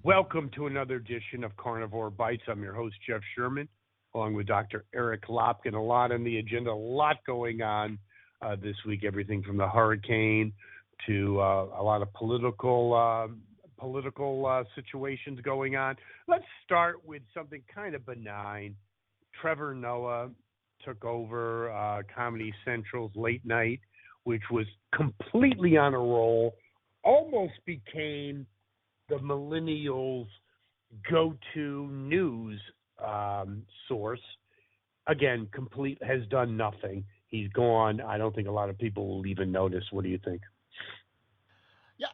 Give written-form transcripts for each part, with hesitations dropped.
Welcome to another edition of Carnivore Bites. I'm your host, Jeff Sherman, along with Dr. Eric Lopkin. A lot on the agenda, a lot going on this week, everything from the hurricane to a lot of political situations going on. Let's start with something kind of benign. Trevor Noah took over Comedy Central's late night, which was completely on a roll, almost became the millennials' go-to news source. Again, has done nothing. He's gone. I don't think a lot of people will even notice. What do you think? Yeah,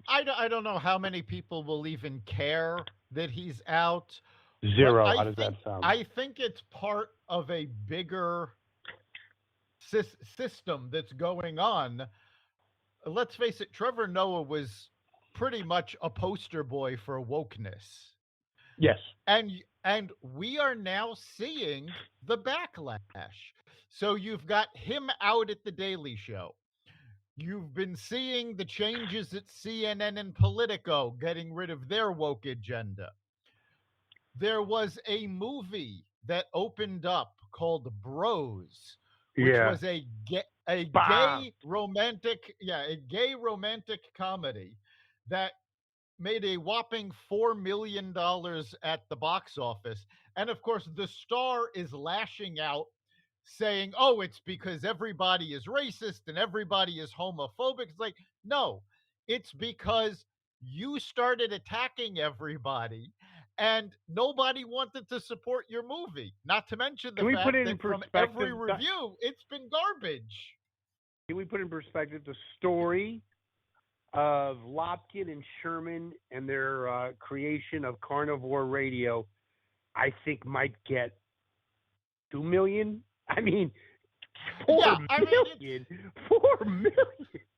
I don't know how many people will even care that he's out. Zero. How does that sound? I think it's part of a bigger system that's going on. Let's face it, Trevor Noah was pretty much a poster boy for wokeness. Yes. And we are now seeing the backlash. So you've got him out at the Daily Show. You've been seeing the changes at CNN and Politico getting rid of their woke agenda. There was a movie that opened up called Bros, which was a gay romantic comedy that made a whopping $4 million at the box office. And of course, the star is lashing out saying, oh, it's because everybody is racist and everybody is homophobic. It's like, no, it's because you started attacking everybody and nobody wanted to support your movie. Not to mention the fact that from every review, it's been garbage. Can we put in perspective the story of Lopkin and Sherman and their creation of Carnivore Radio? I think might get 2 million. I mean, 4 million. 4 million.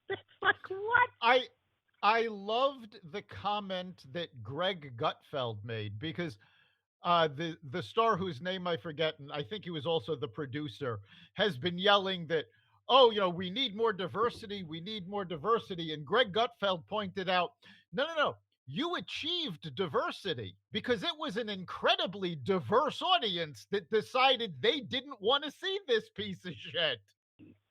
It's like what? I loved the comment that Greg Gutfeld made because the star whose name I forget, and I think he was also the producer, has been yelling that, oh, we need more diversity. We need more diversity. And Greg Gutfeld pointed out, no. You achieved diversity because it was an incredibly diverse audience that decided they didn't want to see this piece of shit.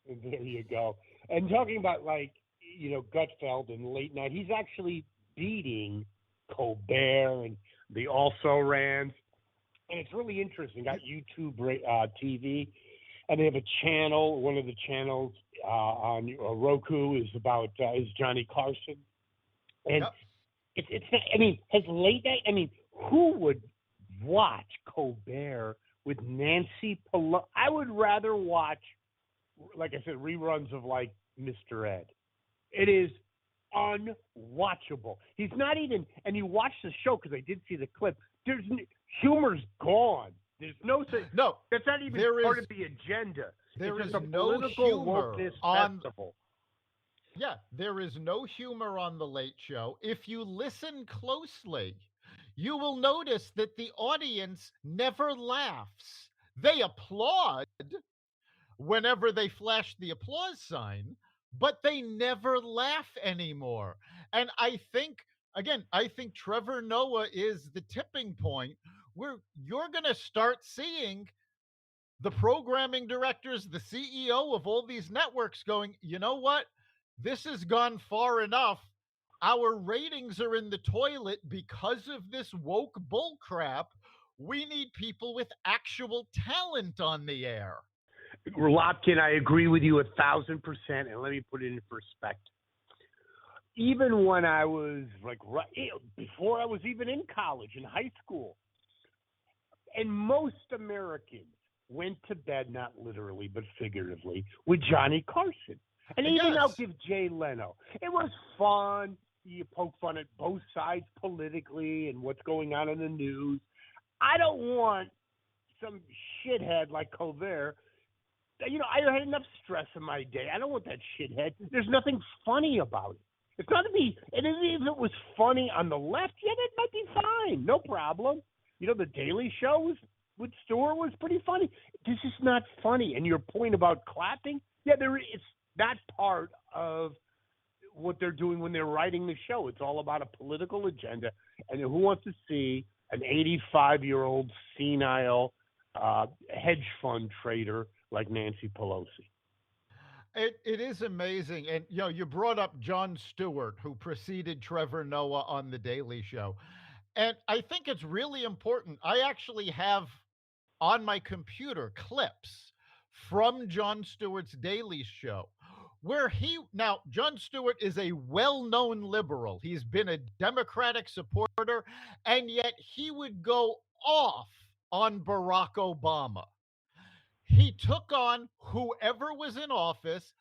There you go. And talking about Gutfeld and late night, he's actually beating Colbert and the also-rans. And it's really interesting. Got YouTube TV. And they have a channel. One of the channels on Roku is Johnny Carson, and it's not, has late night. Who would watch Colbert with Nancy Pelosi? I would rather watch, like I said, reruns of Mr. Ed. It is unwatchable. He's not even. And you watch the show because I did see the clip. Humor's gone. There's no. That's not even part of the agenda. There is a no political humor festival. Yeah, there is no humor on The Late Show. If you listen closely, you will notice that the audience never laughs. They applaud whenever they flash the applause sign, but they never laugh anymore. And I think Trevor Noah is the tipping point where you're going to start seeing the programming directors, the CEO of all these networks going, you know what? This has gone far enough. Our ratings are in the toilet because of this woke bullcrap. We need people with actual talent on the air. Lopkin, I agree with you 1,000%, and let me put it in perspective. Even when I was before I was even in college, in high school, and most Americans went to bed, not literally, but figuratively, with Johnny Carson. And even I'll give Jay Leno. It was fun. You poke fun at both sides politically and what's going on in the news. I don't want some shithead like Colbert. I had enough stress in my day. I don't want that shithead. There's nothing funny about it. It's not to be, and if it was funny on the left, that might be fine. No problem. The Daily Show with Stewart was pretty funny. This is not funny. And your point about clapping, it's not part of what they're doing when they're writing the show. It's all about a political agenda. And who wants to see an 85-year-old senile hedge fund trader like Nancy Pelosi? It is amazing. And you brought up Jon Stewart, who preceded Trevor Noah on the Daily Show. And I think it's really important. I actually have on my computer clips from Jon Stewart's Daily Show where Jon Stewart is a well-known liberal. He's been a Democratic supporter, and yet he would go off on Barack Obama. He took on whoever was in office,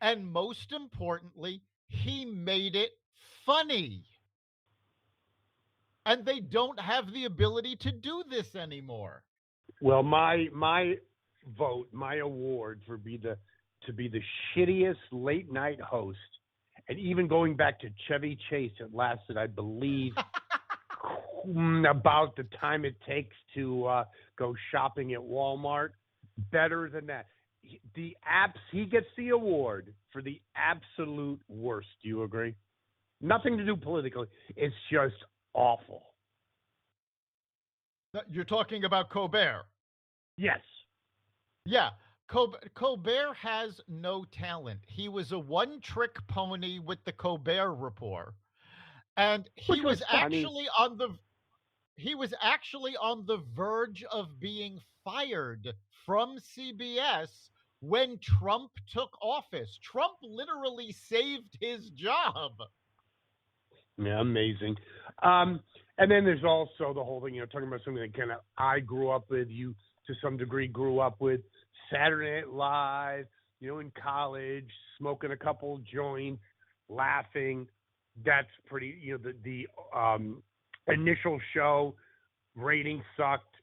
and most importantly, he made it funny. And they don't have the ability to do this anymore. Well, my vote, my award for to be the shittiest late night host, and even going back to Chevy Chase, it lasted, I believe, about the time it takes to go shopping at Walmart. Better than that. He gets the award for the absolute worst. Do you agree? Nothing to do politically. It's just awful. You're talking about Colbert. Yes. Yeah. Colbert has no talent. He was a one-trick pony with the Colbert Report, and he was actually on the verge of being fired from CBS when Trump took office. Trump literally saved his job. Yeah, amazing. And then there's also the whole thing, talking about something that kind of I grew up with, you to some degree grew up with, Saturday Night Live, in college, smoking a couple joints, laughing. That's pretty, the initial show rating sucked,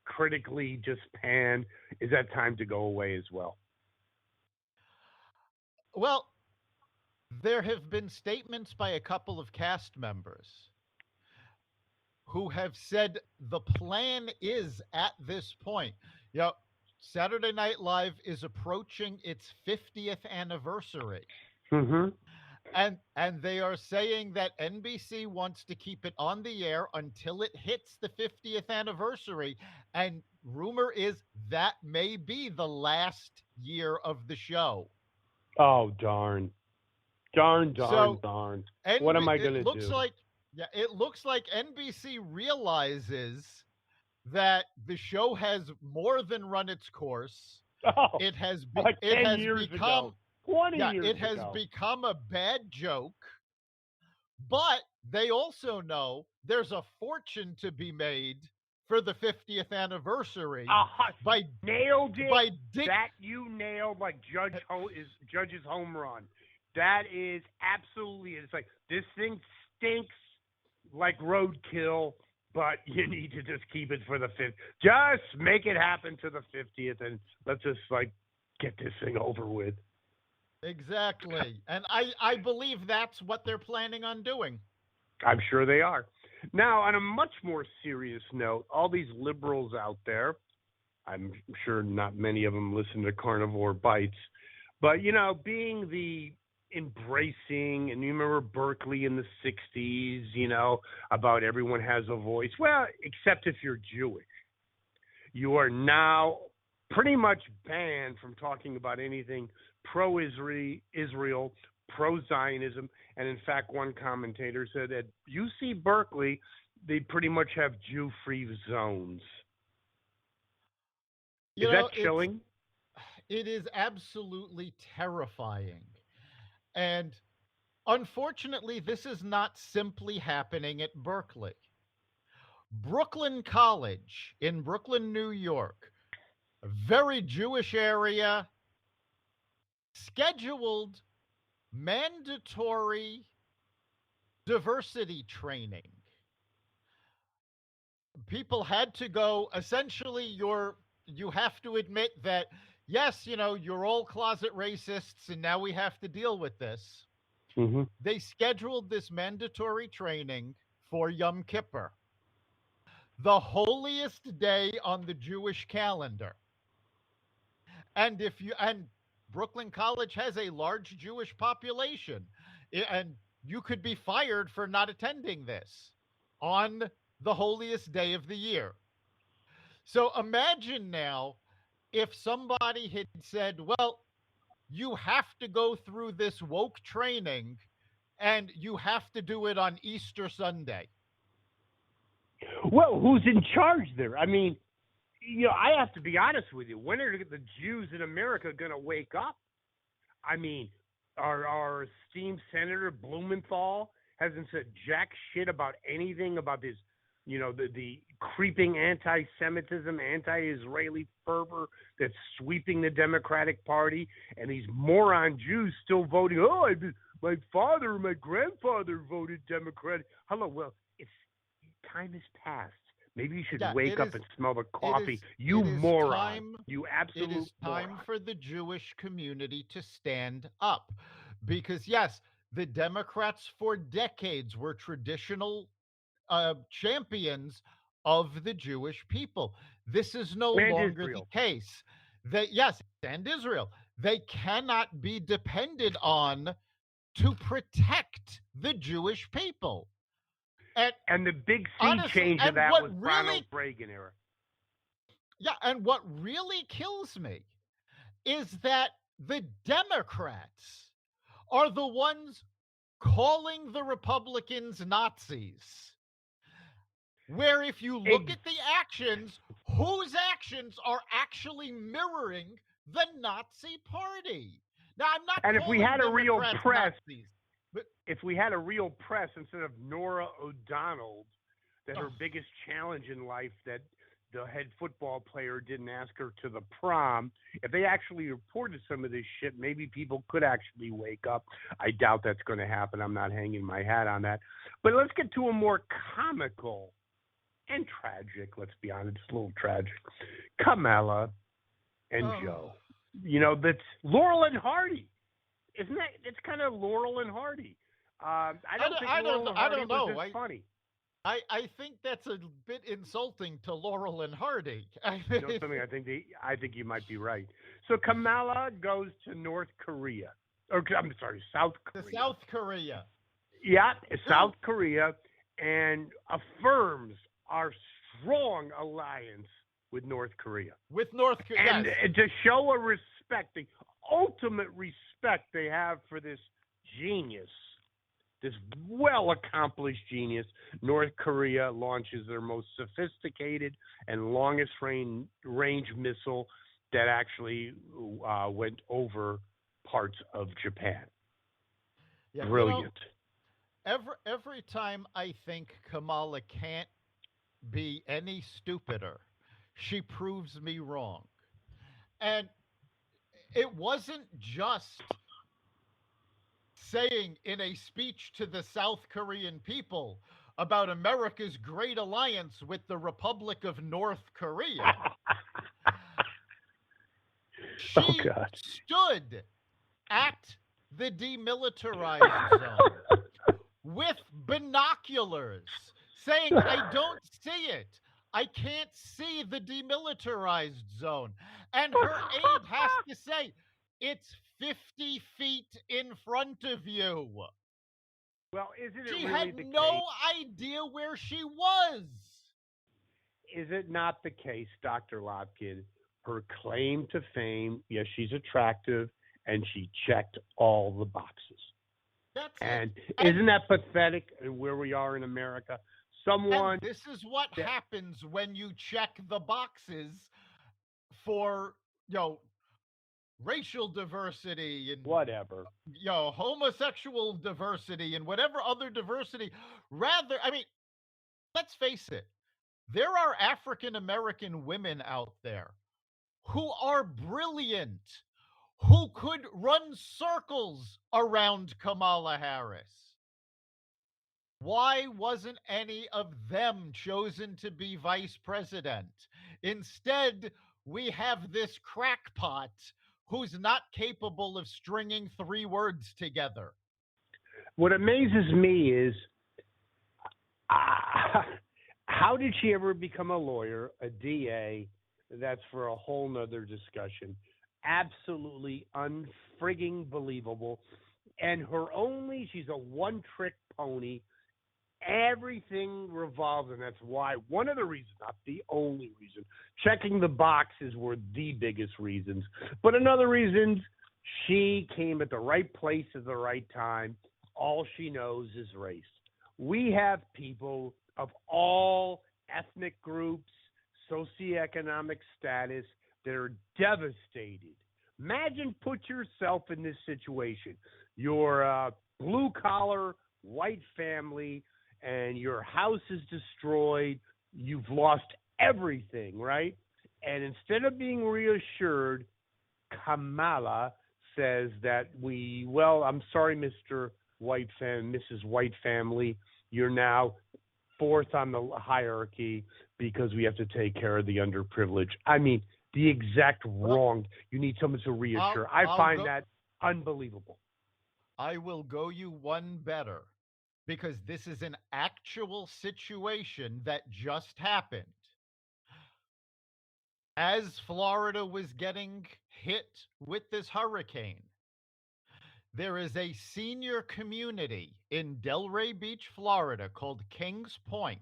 critically just panned. Is that time to go away as well? Well, there have been statements by a couple of cast members who have said the plan is at this point. Saturday Night Live is approaching its 50th anniversary. Mm-hmm. And they are saying that NBC wants to keep it on the air until it hits the 50th anniversary. And rumor is that may be the last year of the show. Oh, darn. Darn. What am I going to do? It looks like NBC realizes that the show has more than run its course. Oh, it has like 10 years ago. 20 years it has ago. become a bad joke, but they also know there's a fortune to be made for the 50th anniversary. Nailed it. You nailed like Judge's home run. That is absolutely, it's like, this thing stinks like roadkill, but you need to just keep it for the 50th. Just make it happen to the 50th, and let's just get this thing over with. Exactly. And I believe that's what they're planning on doing. I'm sure they are. Now, on a much more serious note, all these liberals out there, I'm sure not many of them listen to Carnivore Bites, but, being the embracing, and you remember Berkeley in the 60s, about everyone has a voice. Well, except if you're Jewish. You are now pretty much banned from talking about anything pro-Israel, pro-Zionism, and in fact, one commentator said at UC Berkeley, they pretty much have Jew-free zones. Is that chilling? It is absolutely terrifying. And unfortunately, this is not simply happening at Berkeley. Brooklyn College in Brooklyn, New York, a very Jewish area, scheduled mandatory diversity training. People had to go, essentially, you have to admit that, yes, you're all closet racists, and now we have to deal with this. Mm-hmm. They scheduled this mandatory training for Yom Kippur, the holiest day on the Jewish calendar. And Brooklyn College has a large Jewish population, and you could be fired for not attending this. on the holiest day of the year. So imagine now if somebody had said, well, you have to go through this woke training and you have to do it on Easter Sunday. Well, who's in charge there? I mean, I have to be honest with you. When are the Jews in America going to wake up? I mean, our esteemed Senator Blumenthal hasn't said jack shit about anything about this, the creeping anti-Semitism, anti-Israeli fervor that's sweeping the Democratic Party, and these moron Jews still voting. Oh, my father, my grandfather voted Democratic. Hello, well, it's time has passed. Maybe you should wake up and smell the coffee. You moron. You absolute It is time moron. for the Jewish community to stand up. Because, yes, the Democrats for decades were traditional champions of the Jewish people. This is no And longer the Israel. case. Yes, and Israel. They cannot be depended on to protect the Jewish people. And the big sea honestly, change of and that what was really, Ronald Reagan era. yeah, and what really kills me is that the Democrats are the ones calling the Republicans Nazis. Where if you look at the actions, whose actions are actually mirroring the Nazi Party? Now, I'm not And if we calling had a real Democrats press, Nazis, but if we had a real press instead of Nora O'Donnell, that her biggest challenge in life that the head football player didn't ask her to the prom, if they actually reported some of this shit, maybe people could actually wake up. I doubt that's going to happen. I'm not hanging my hat on that. But let's get to a more comical and tragic, let's be honest, a little tragic. Kamala and Joe. That's Laurel and Hardy. Isn't that? It's kind of Laurel and Hardy. I don't think Laurel and Hardy was as funny. I think that's a bit insulting to Laurel and Hardy. Something I think you might be right. So Kamala goes to North Korea, or I'm sorry, South Korea. South Korea. Yeah, South Korea, and affirms our strong alliance with North Korea. With North Korea, and to show a respect, the ultimate respect they have for this genius. This well-accomplished genius, North Korea launches their most sophisticated and longest range missile that actually went over parts of Japan. Yeah, brilliant. Every time I think Kamala can't be any stupider, she proves me wrong. And it wasn't just saying in a speech to the South Korean people about America's great alliance with the Republic of North Korea. She stood at the demilitarized zone with binoculars saying, I don't see it. I can't see the demilitarized zone. And her aide has to say, it's 50 feet in front of you. Well, isn't it she really had no idea where she was. Is it not the case, Dr. Lopkin, her claim to fame, yes, she's attractive, and she checked all the boxes. And isn't that pathetic where we are in America? And this is what happens when you check the boxes for, racial diversity and whatever, homosexual diversity and whatever other diversity. Rather, I mean, let's face it, there are African American women out there who are brilliant, who could run circles around Kamala Harris. Why wasn't any of them chosen to be vice president? Instead, we have this crackpot who's not capable of stringing 3 words together. What amazes me is how did she ever become a lawyer, a DA? That's for a whole nother discussion. Absolutely unfrigging believable. And she's a one-trick pony. Everything revolves, and that's why one of the reasons, not the only reason, checking the boxes were the biggest reasons. But another reason, she came at the right place at the right time. All she knows is race. We have people of all ethnic groups, socioeconomic status that are devastated. Imagine, put yourself in this situation. You're a blue collar white family and your house is destroyed. You've lost everything, right? And instead of being reassured, Kamala says that I'm sorry, Mr. Mrs. White family, you're now fourth on the hierarchy because we have to take care of the underprivileged. I mean, the exact wrong. You need someone to reassure. I find that unbelievable. I will go you one better, because this is an actual situation that just happened. As Florida was getting hit with this hurricane, there is a senior community in Delray Beach, Florida called Kings Point.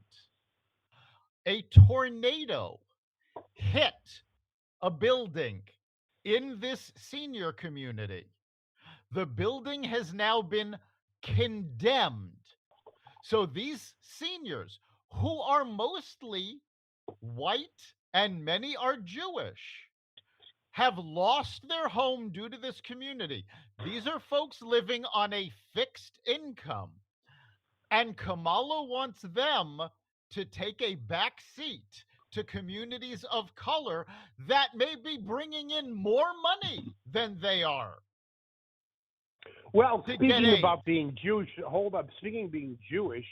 A tornado hit a building in this senior community. The building has now been condemned. So these seniors, who are mostly white and many are Jewish, have lost their home due to this community. These are folks living on a fixed income. And Kamala wants them to take a back seat to communities of color that may be bringing in more money than they are. Well, speaking about being Jewish, hold up. Speaking of being Jewish,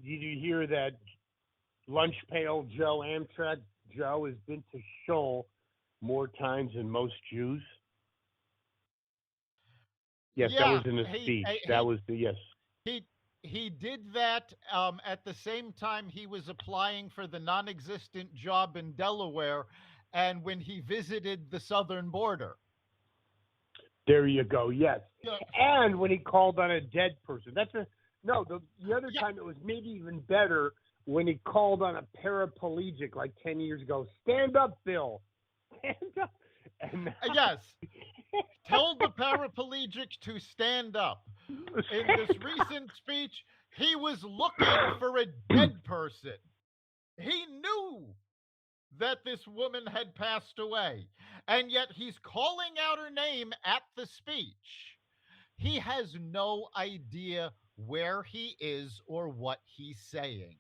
did you hear that Lunch Pail Joe, Amtrak Joe, has been to Shul more times than most Jews? Yes, yeah, that was in a speech. Yes. He did that at the same time he was applying for the non-existent job in Delaware, and when he visited the southern border. There you go. Yes, Yeah. And when he called on a dead person. The other time it was maybe even better when he called on a paraplegic like 10 years ago. Stand up, Bill. Stand up. Yes. Told the paraplegic to stand up. In this recent speech, he was looking for a dead person. He knew that this woman had passed away, and yet he's calling out her name at the speech. He has no idea where he is or what he's saying.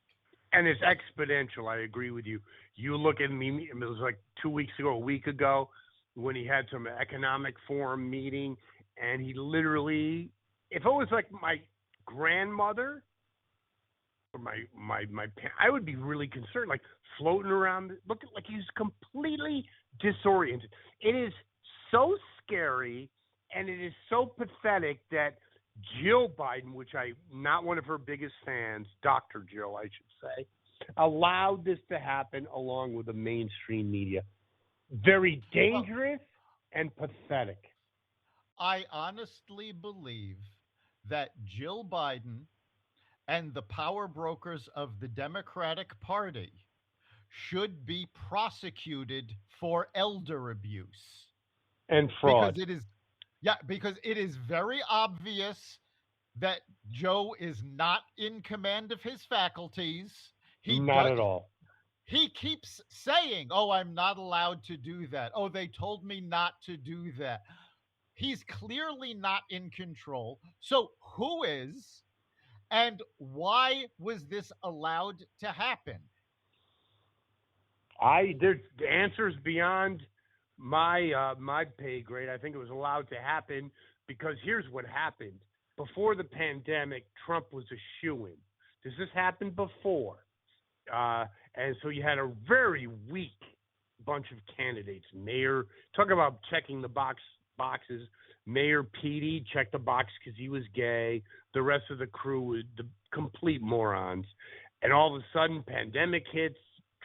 And it's exponential. I agree with you. You look at me, it was like 2 weeks ago, a week ago, when he had some economic forum meeting, and he literally, if it was like my grandmother or my I would be really concerned, like floating around, looking like he's completely disoriented. It is so scary, and it is so pathetic that Jill Biden, which I'm not one of her biggest fans, Dr. Jill, I should say, allowed this to happen along with the mainstream media. Very dangerous and pathetic. I honestly believe that Jill Biden and the power brokers of the Democratic Party should be prosecuted for elder abuse and fraud. Because it is very obvious that Joe is not in command of his faculties. Not at all. He keeps saying, "Oh, I'm not allowed to do that. Oh, they told me not to do that." He's clearly not in control. So who is, and why was this allowed to happen? The answer's beyond my pay grade. I think it was allowed to happen because here's what happened. Before the pandemic, Trump was a shoo-in. Does this happen before? And so you had a very weak bunch of candidates. Mayor, talk about checking the boxes. Mayor Petey checked the box because he was gay. The rest of the crew was the complete morons. And all of a sudden, pandemic hits.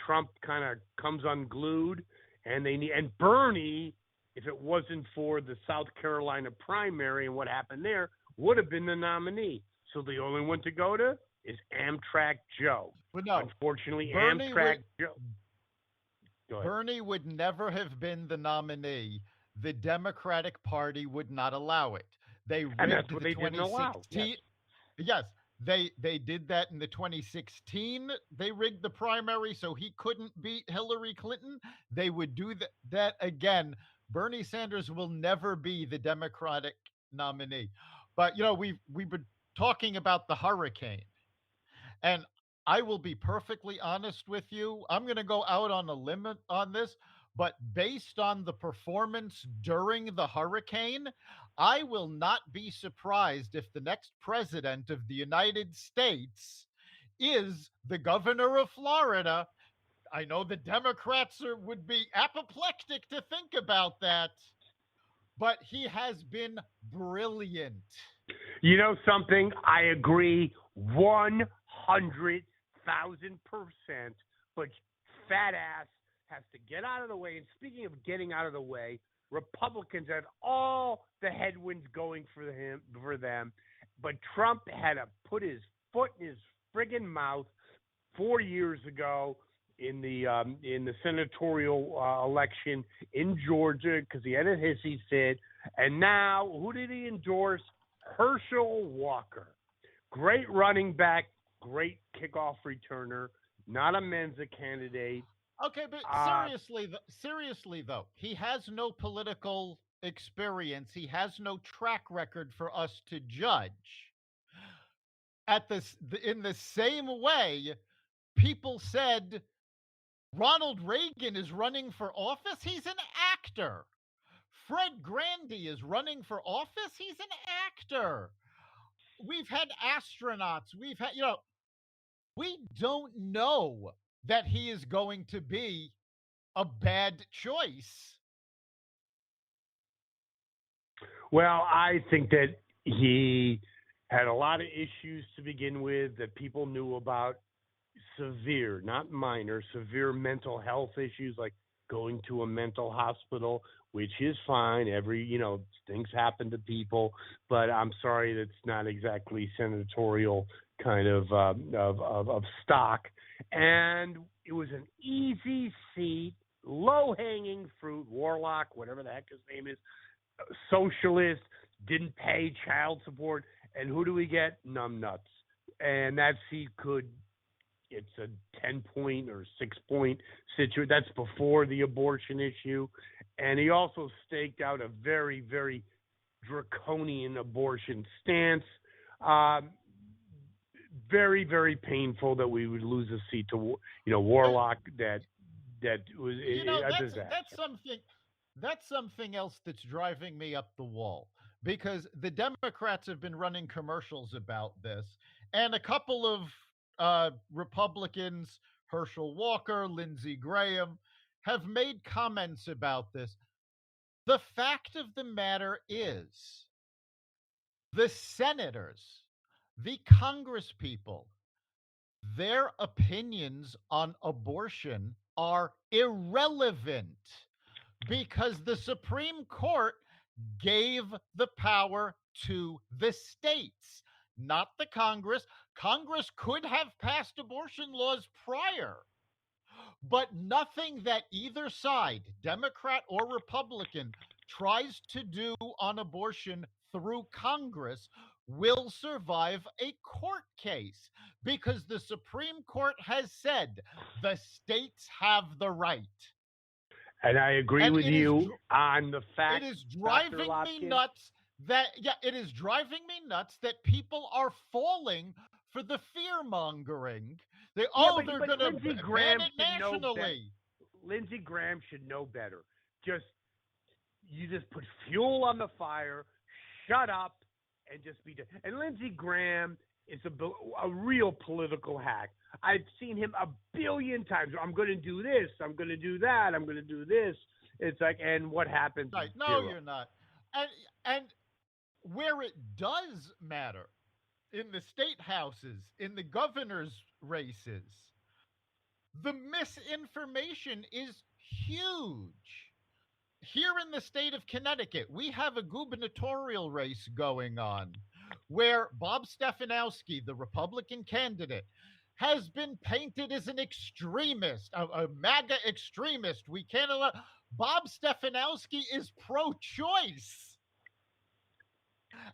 Trump kind of comes unglued, and Bernie, if it wasn't for the South Carolina primary and what happened there, would have been the nominee. So the only one to go to is Amtrak Joe. But no, Unfortunately, Bernie Amtrak would Joe. Go ahead. Bernie would never have been the nominee. The Democratic Party would not allow it. They And that's rigged what the they didn't allow. Yes. 2016. Yes, they did that in the 2016. They rigged the primary so he couldn't beat Hillary Clinton. They would do that again. Bernie Sanders will never be the Democratic nominee. But we've been talking about the hurricane. And I will be perfectly honest with you. I'm going to go out on a limit on this, but based on the performance during the hurricane, I will not be surprised if the next president of the United States is the governor of Florida. I know the Democrats would be apoplectic to think about that, but he has been brilliant. You know something? I agree 100,000%. But fat ass has to get out of the way. And speaking of getting out of the way, Republicans had all the headwinds going for them, but Trump had to put his foot in his friggin' mouth 4 years ago in the senatorial election in Georgia because he had a hissy fit. And now, who did he endorse? Herschel Walker. Great running back, great kickoff returner, not a Mensa candidate. Okay, but seriously though, he has no political experience. He has no track record for us to judge. In the same way, people said Ronald Reagan is running for office. He's an actor. Fred Grandy is running for office. He's an actor. We've had astronauts. We don't know that he is going to be a bad choice. Well, I think that he had a lot of issues to begin with that people knew about. Severe, not minor, severe mental health issues like going to a mental hospital, which is fine. Things happen to people, but I'm sorry, that's not exactly senatorial kind of stock. And it was an easy seat, low hanging fruit. Warlock, whatever the heck his name is, socialist, didn't pay child support, and who do we get? Numbnuts. And that seat it's a 10-point or 6-point situation. That's before the abortion issue. And he also staked out a very, very draconian abortion stance. Very, very painful that we would lose a seat to, Warlock. That was a disaster. That's something else that's driving me up the wall because the Democrats have been running commercials about this, and a couple of Republicans, Herschel Walker, Lindsey Graham, have made comments about this. The fact of the matter is, the senators, the congresspeople, their opinions on abortion are irrelevant because the Supreme Court gave the power to the states, not the Congress. Congress could have passed abortion laws prior, but nothing that either side, Democrat or Republican, tries to do on abortion through Congress will survive a court case because the Supreme Court has said the states have the right. And I agree with you on the fact it is driving me nuts that people are falling for the fear mongering. They're going to ban it nationally. Lindsey Graham should know better. You just put fuel on the fire, shut up, and just be done. And Lindsey Graham is a real political hack. I've seen him a billion times. I'm going to do this. I'm going to do that. I'm going to do this. It's like, and what happens? Right. No, you're not. And where it does matter, in the state houses, in the governor's races, the misinformation is huge. Here in the state of Connecticut, we have a gubernatorial race going on where Bob Stefanowski, the Republican candidate, has been painted as an extremist, a MAGA extremist. We can't allow. Bob Stefanowski is pro choice.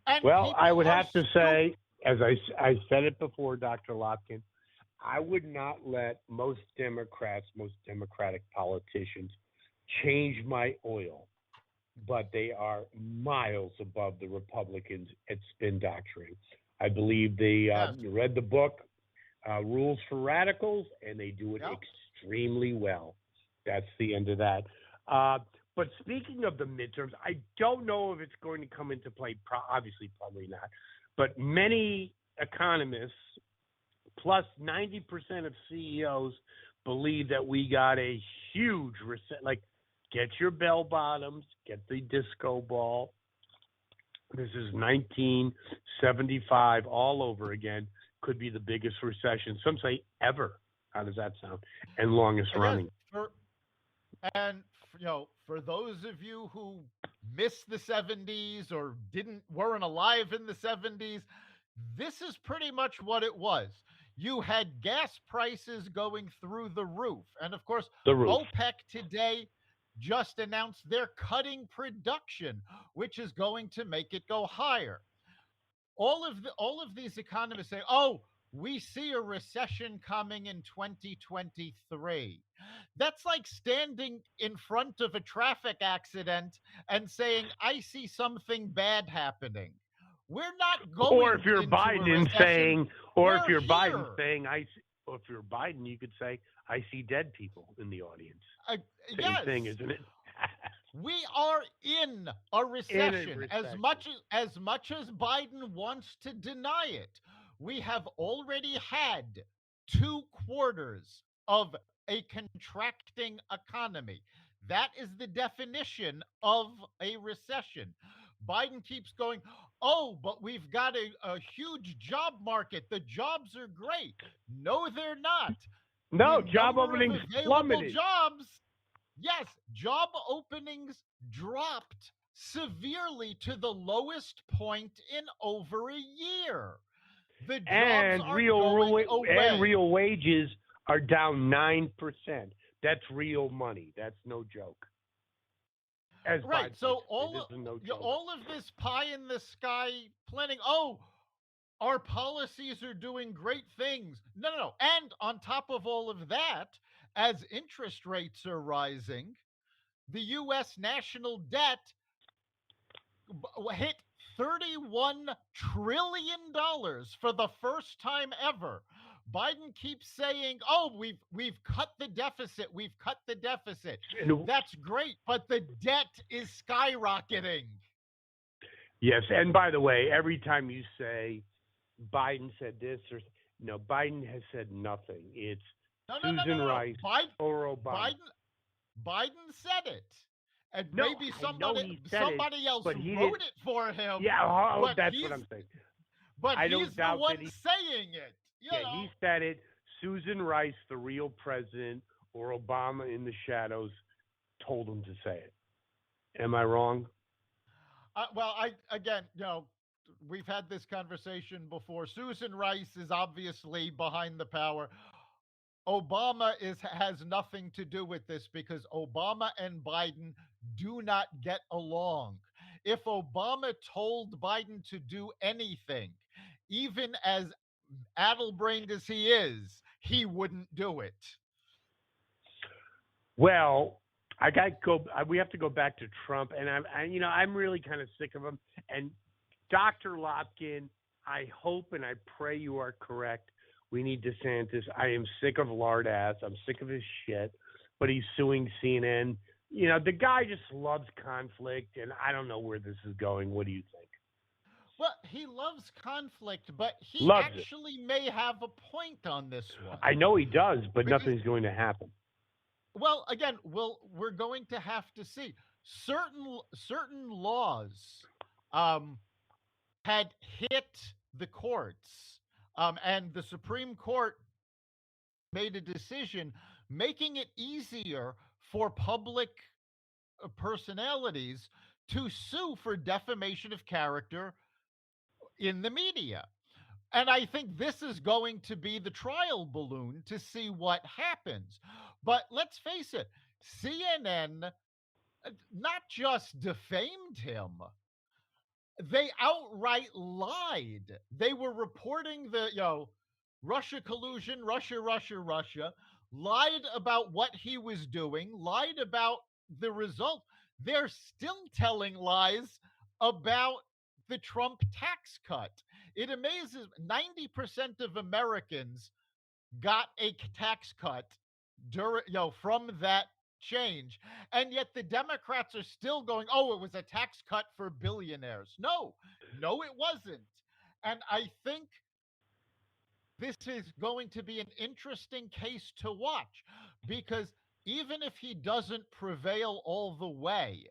And Well, I people would are have to stupid. say, as I said it before, Dr. Lopkin, I would not let most Democrats, most Democratic politicians change my oil, but they are miles above the Republicans at spin doctoring. I believe they Yes. read the book, Rules for Radicals, and they do it Yeah. extremely well. That's the end of that. Uh, but speaking of the midterms, I don't know if it's going to come into play. Obviously, probably not. But many economists, plus 90% of CEOs, believe that we got a huge reset. Like, get your bell bottoms, get the disco ball. This is 1975 all over again. Could be the biggest recession. Some say ever. How does that sound? And longest Yes. running. And for those of you who missed the 70s or didn't weren't alive in the 70s, this is pretty much what it was. You had gas prices going through the roof. And of course, The roof. OPEC today just announced they're cutting production, which is going to make it go higher. All of these economists say, "Oh, we see a recession coming in 2023." That's like standing in front of a traffic accident and saying, "I see something bad happening." We're not Or if going you're into a Biden recession. saying, We're here. or if you're Biden, you could say, I see dead people in the audience. Uh, Same thing, yes. isn't it? We are in a In a recession. As recession. much as Biden wants to deny it, we have already had 2 quarters of a contracting economy. That is the definition of a recession. Biden keeps going, "Oh, but we've got a huge job market. The jobs are great." No, they're not. The No, job number of openings available plummeted. jobs, yes, job openings dropped severely to the lowest point in over a year. The jobs And are going away. real wages are down 9%. That's real money. That's no joke. As Right. Biden likes So to say, this is no joke. all of this pie in the sky planning, "Oh, our policies are doing great things." No, no, no. And on top of all of that, as interest rates are rising, the US national debt hit $31 trillion for the first time ever. Biden keeps saying, "Oh, we've cut the deficit. We've cut the deficit." And That's great, but the debt is skyrocketing. yes, and by the way, every time you say Biden said this or no, Biden has said nothing. It's No, no, no, no, Susan no, no. Rice or Obama. Biden said it. And No, maybe I know somebody he said it, somebody else but he wrote didn't. it for him, Yeah, but that's what he's I'm saying. but I he's don't the doubt that one he. saying it. You Yeah, he know. said it. Susan Rice, the real president, or Obama in the shadows, told him to say it. Am I wrong? Well, I again, we've had this conversation before. Susan Rice is obviously behind the power. Obama has nothing to do with this because Obama and Biden do not get along. If Obama told Biden to do anything, even as addle-brained as he is, he wouldn't do it. Well, I got to go. We have to go back to Trump, and I'm really kind of sick of him. And Dr. Lopkin, I hope and I pray you are correct. We need DeSantis. I am sick of lard ass. I'm sick of his shit. But he's suing CNN. The guy just loves conflict, and I don't know where this is going. What do you think? Well, he loves conflict, but he Loves it. actually may have a point on this one. I know he does, but Because, nothing's going to happen. well, again, we're going to have to see. Certain laws um, had hit the courts, and the Supreme Court made a decision making it easier for public personalities to sue for defamation of character in the media. And I think this is going to be the trial balloon to see what happens. But let's face it, CNN not just defamed him, they outright lied. They were reporting the, Russia collusion, Russia, lied about what he was doing, lied about the result. They're still telling lies about the Trump tax cut. It amazes 90% of Americans got a tax cut during, from that change, and yet the Democrats are still going, oh, it was a tax cut for billionaires. No, it wasn't. And I think this is going to be an interesting case to watch, because even if he doesn't prevail all the way,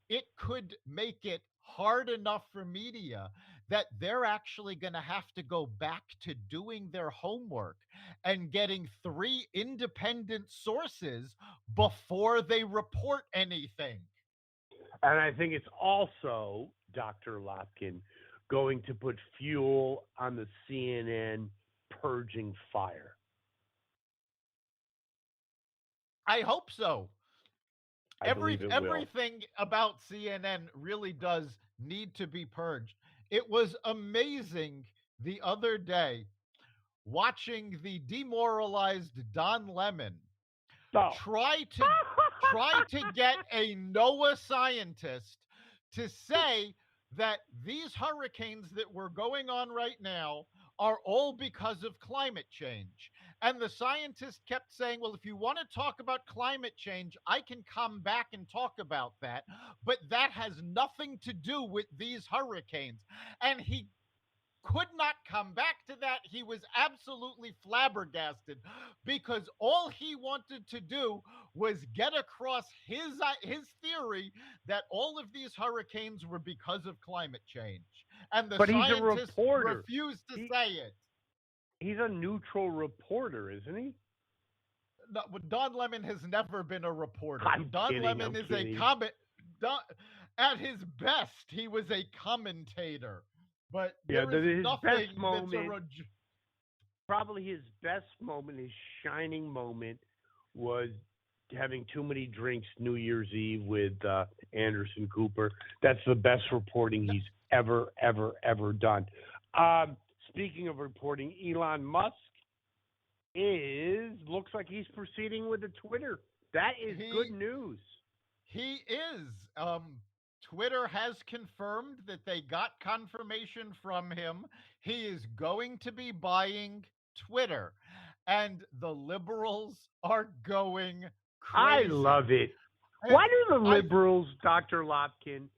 it could make it hard enough for media that they're actually going to have to go back to doing their homework and getting 3 independent sources before they report anything. And I think it's also, Dr. Lopkin, going to put fuel on the CNN purging fire. I hope so. Everything about CNN really does need to be purged. It was amazing the other day watching the demoralized Don Lemon try to get a NOAA scientist to say that these hurricanes that were going on right now are all because of climate change. And the scientist kept saying, well, if you want to talk about climate change, I can come back and talk about that. But that has nothing to do with these hurricanes. And he could not come back to that. He was absolutely flabbergasted because all he wanted to do was get across his theory that all of these hurricanes were because of climate change. And the scientist refused to say it. He's a neutral reporter, isn't he? No, Don Lemon has never been a reporter. I'm Lemon is kidding. a comment. At his best, he was a commentator. But his best moment, probably his best moment, his shining moment, was having too many drinks New Year's Eve with Anderson Cooper. That's the best reporting he's ever done. Speaking of reporting, Elon Musk looks like he's proceeding with the Twitter. That is good news. He is. Twitter has confirmed that they got confirmation from him. He is going to be buying Twitter, and the liberals are going crazy. I love it. Why do the liberals, Dr. Lopkin,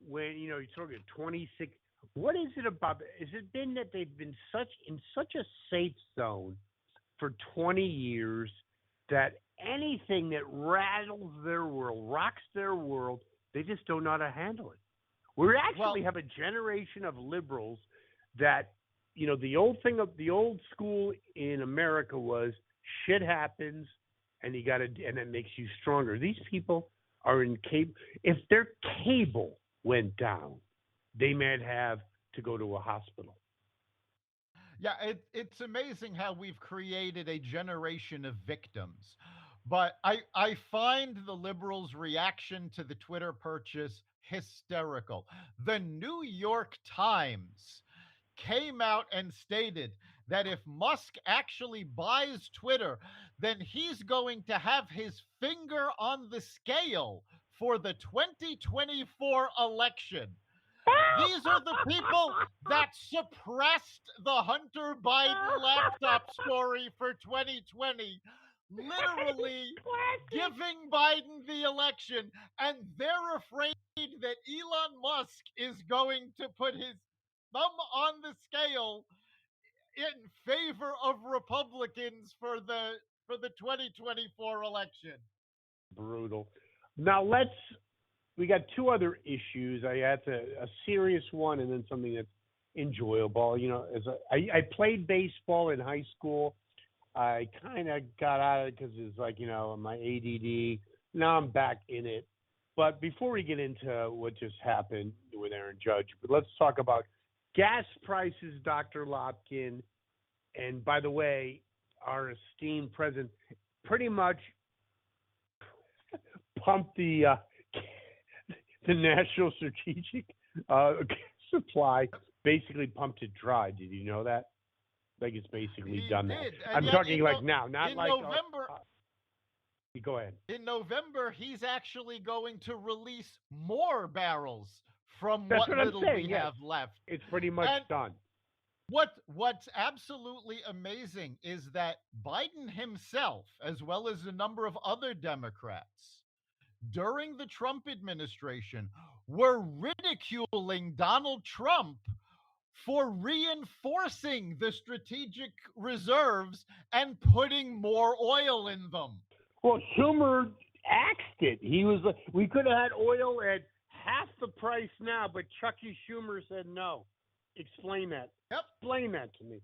when you're talking 26, what is it about? Has it been that they've been in such a safe zone for 20 years that anything that rattles their world, rocks their world, they just don't know how to handle it? We actually have a generation of liberals that, the old thing of the old school in America was shit happens and and it makes you stronger. These people are in cable. If their cable went down, they might have to go to a hospital. Yeah, it's amazing how we've created a generation of victims. But I find the liberals' reaction to the Twitter purchase hysterical. The New York Times came out and stated that if Musk actually buys Twitter, then he's going to have his finger on the scale for the 2024 election. These are the people that suppressed the Hunter Biden laptop story for 2020, literally giving Biden the election, and they're afraid that Elon Musk is going to put his thumb on the scale in favor of Republicans for the 2024 election. Brutal. Now we got two other issues. I had a serious one and then something that's enjoyable. I played baseball in high school. I kind of got out of it because it's like, my ADD. Now I'm back in it. But before we get into what just happened with Aaron Judge, let's talk about gas prices, Dr. Lopkin, and by the way, our esteemed president pretty much pumped the national strategic supply, basically pumped it dry. Did you know that? Like it's basically He done did. that. And I'm yet talking like now, not in like November, go ahead. in November, he's actually going to release more barrels from That's what what I'm little saying. we Yes, have left. it's pretty much And done. what's absolutely amazing is that Biden himself, as well as a number of other Democrats, during the Trump administration, were ridiculing Donald Trump for reinforcing the strategic reserves and putting more oil in them. Well, Schumer axed it. He was like, we could have had oil at half the price now, but Chucky Schumer said no. Explain that. Yep. Explain that to me.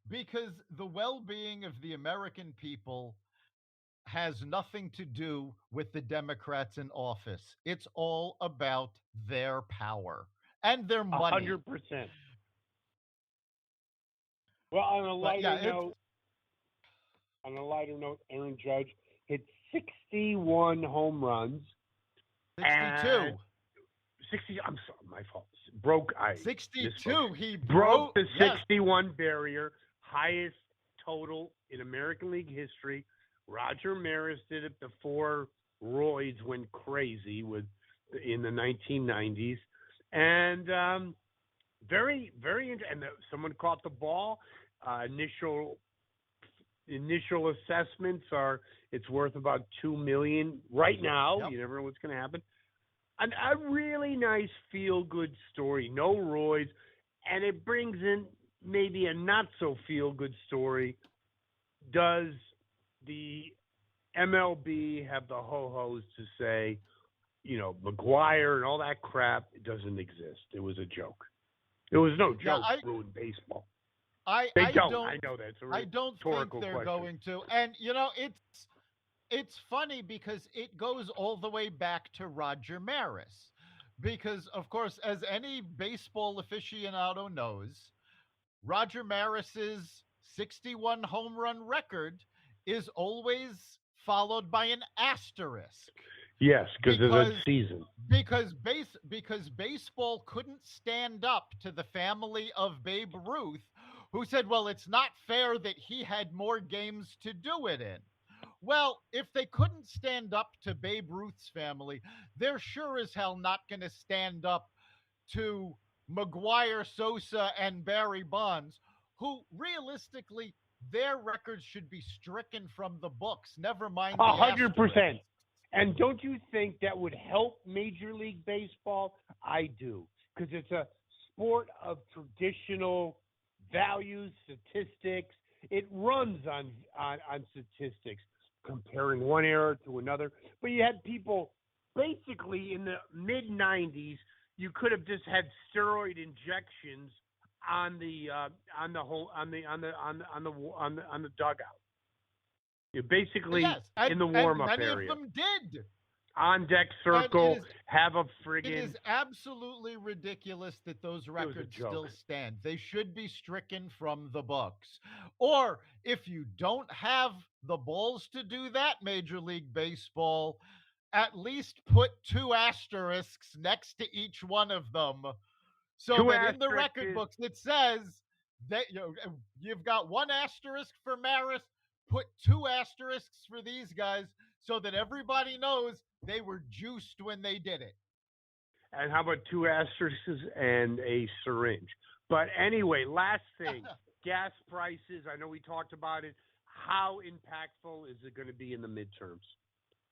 Because the well being of the American people has nothing to do with the Democrats in office. It's all about their power and their money. 100%. Well, on a But yeah, lighter note, Aaron Judge hit 61 home runs. 62. 60. I'm sorry, my fault. Broke. 62. He broke the yes. 61 barrier, highest total in American League history. Roger Maris did it before roids went crazy in the 1990s, and very, very interesting. And someone caught the ball. Initial assessments are it's worth about $2 million right now. Yep. You never know what's going to happen. A really nice feel-good story, no roids, and it brings in maybe a not-so-feel-good story. Does the MLB have the ho-hos to say, McGuire and all that crap doesn't exist? It was a joke. It was no joke. Ruined baseball. I don't. I know that. It's a I don't think they're question. going to. And it's funny because it goes all the way back to Roger Maris. Because of course, as any baseball aficionado knows, Roger Maris's 61 home run record is always followed by an asterisk. Yes, because of that season. Because baseball couldn't stand up to the family of Babe Ruth, who said, well, it's not fair that he had more games to do it in. Well, if they couldn't stand up to Babe Ruth's family, they're sure as hell not going to stand up to McGuire, Sosa, and Barry Bonds, who realistically, their records should be stricken from the books. Never mind. 100%. And don't you think that would help Major League Baseball? I do, because it's a sport of traditional values, statistics. It runs on statistics, comparing one era to another. But you had people basically in the mid '90s. You could have just had steroid injections on the dugout. You basically in the warm-up area. Many of them did. On deck circle, have a friggin'. It is absolutely ridiculous that those records still stand. They should be stricken from the books. Or if you don't have the balls to do that, Major League Baseball, at least put 2 asterisks next to each one of them, so that in the record books it says that you've got 1 asterisk for Maris, put 2 asterisks for these guys, so that everybody knows they were juiced when they did it. And how about 2 asterisks and a syringe? But anyway, last thing, gas prices. I know we talked about it. How impactful is it going to be in the midterms?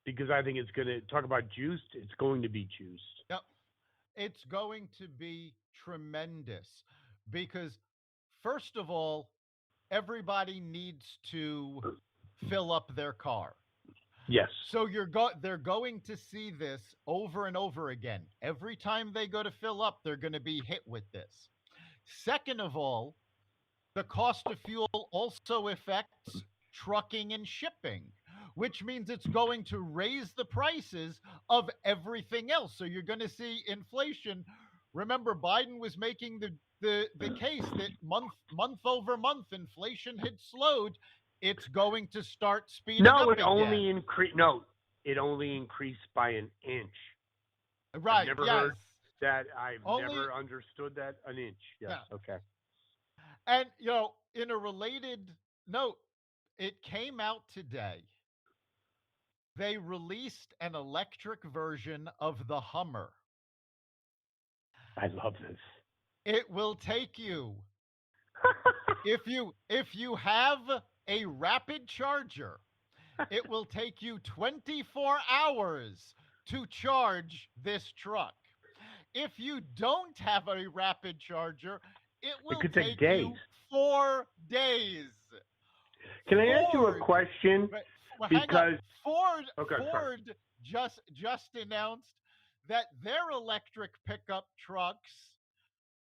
Because I think it's going to talk about juiced. It's going to be juiced. Yep. It's going to be tremendous because, first of all, everybody needs to fill up their car. Yes. So they're going to see this over and over again. Every time they go to fill up, they're going to be hit with this. Second of all, the cost of fuel also affects trucking and shipping, which means it's going to raise the prices of everything else. So you're going to see inflation Remember, Biden was making the case that month over month inflation had slowed. It's going to start speeding No, up it again. only increased. No, it only increased by an inch. I've Right? never Yes. heard that. I've Only never understood that. An inch. Yes. yeah. Okay. And in a related note, it came out today. They released an electric version of the Hummer. I love this. It will take you if you have a rapid charger, it will take you 24 hours to charge this truck. If you don't have a rapid charger, it It will could take take days. you 4 days. Can I ask you a Ford, question? but well, hang on. Because Ford okay, sorry. Ford just announced that their electric pickup trucks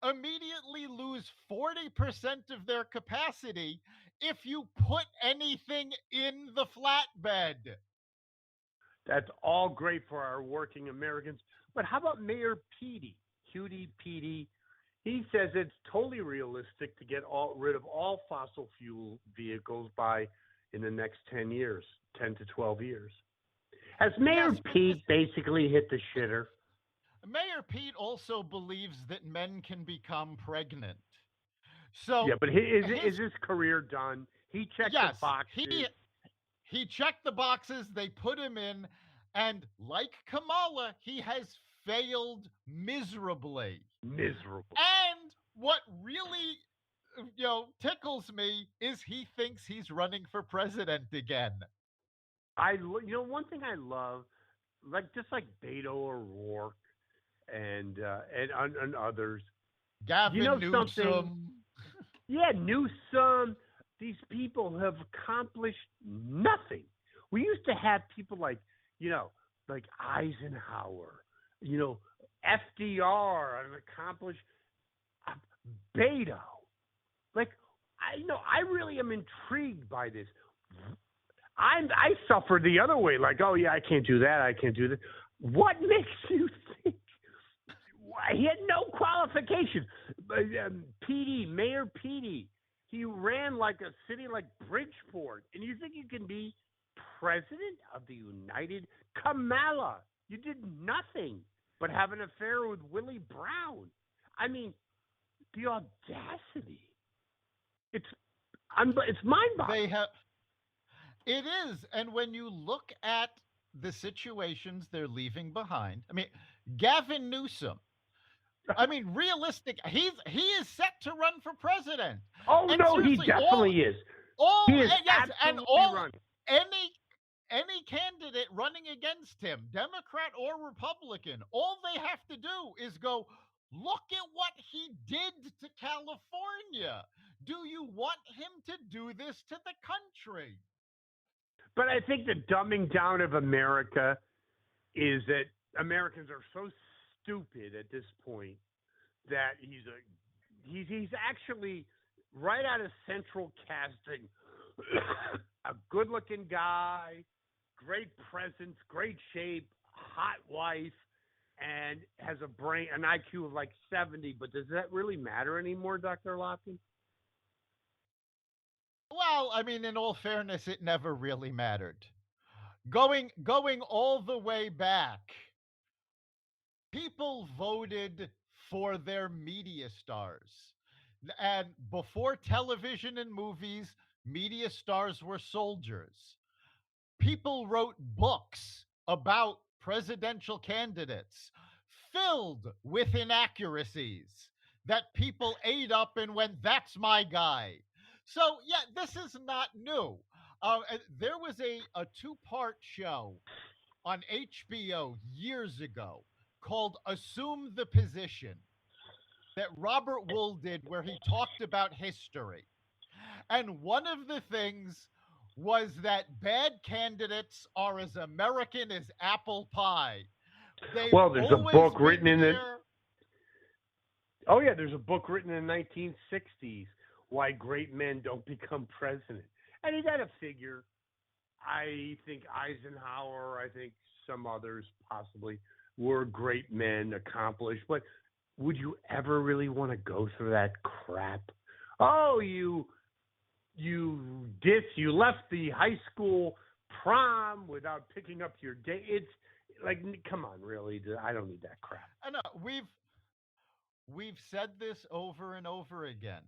immediately lose 40% of their capacity if you put anything in the flatbed. That's all great for our working Americans. But how about Mayor Petey, Cutie Petey? He says it's totally realistic to get rid of all fossil fuel vehicles by in the next 10 years, 10 to 12 years. Has Mayor Yes, but Pete basically hit the shitter? Mayor Pete also believes that men can become pregnant. So Yeah, but is his his career done? He checked the yes, boxes. he checked the boxes, they put him in, and like Kamala, he has failed miserably. Miserable. And what really tickles me is he thinks he's running for president again. One thing I love, like just like Beto O'Rourke and others. You Gavin know something? Newsom. Yeah, Newsom. These people have accomplished nothing. We used to have people like Eisenhower, FDR, an accomplished uh, Beto. Like, I really am intrigued by this. I suffer the other way. Like, oh yeah, I can't do that. I can't do that. What makes you think? He had no qualifications. Mayor Petey, he ran like a city like Bridgeport, and you think you can be president of the United? Kamala, you did nothing but have an affair with Willie Brown. I mean, the audacity. It's it's mind-boggling. They have it is, and when you look at the situations they're leaving behind, I mean, Gavin Newsom. I mean, realistic. He is set to run for president, Oh and no, he seriously, definitely is. all He is yes, and absolutely all running. any any candidate running against him, Democrat or Republican, all they have to do is go, look at what he did to California. Do you want him to do this to the country? But I think the dumbing down of America is that Americans are so stupid at this point that he's actually right out of central casting, a good-looking guy, great presence, great shape, hot wife, and has an IQ of like 70. But does that really matter anymore, Dr. Locken? Well, I mean, in all fairness, it never really mattered. Going all the way back, people voted for their media stars. And before television and movies, media stars were soldiers. People wrote books about presidential candidates filled with inaccuracies that people ate up and went, that's my guy. So, yeah, this is not new. There was a two-part show on HBO years ago called Assume the Position that Robert Wool did, where he talked about history. And one of the things was that bad candidates are as American as apple pie. They've Well, there's a always book been written in the here. Oh yeah, there's a book written in the 1960s, Why Great Men Don't Become President. And you got to figure, I think Eisenhower, I think some others possibly were great men, accomplished. But would you ever really want to go through that crap? Oh, you left the high school prom without picking up your date. It's like, come on, really? I don't need that crap. I know we've said this over and over again.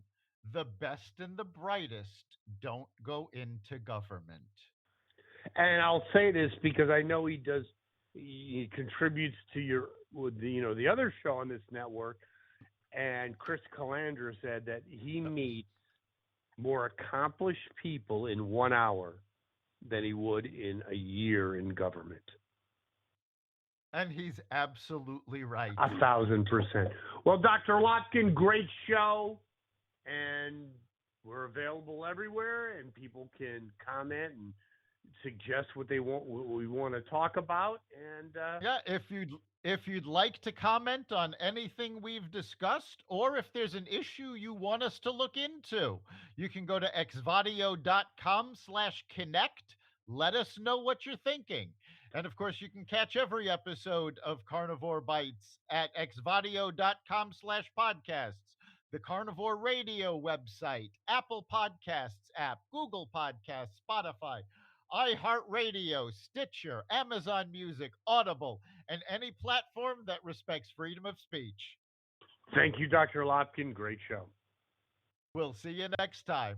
The best and the brightest don't go into government. And I'll say this because I know he contributes to the other show on this network. And Chris Calandra said that he meets more accomplished people in 1 hour than he would in a year in government. And he's absolutely right. 1,000%. Well, Dr. Lotkin, great show. And we're available everywhere, and people can comment and suggest what we want to talk about. And Yeah, if you'd like to comment on anything we've discussed, or if there's an issue you want us to look into, you can go to xvadio.com/connect. Let us know what you're thinking. And of course, you can catch every episode of Carnivore Bites at xvadio.com/podcasts, the Carnivore Radio website, Apple Podcasts app, Google Podcasts, Spotify, iHeartRadio, Stitcher, Amazon Music, Audible, and any platform that respects freedom of speech. thank you, Dr. Lotkin. Great show. We'll see you next time.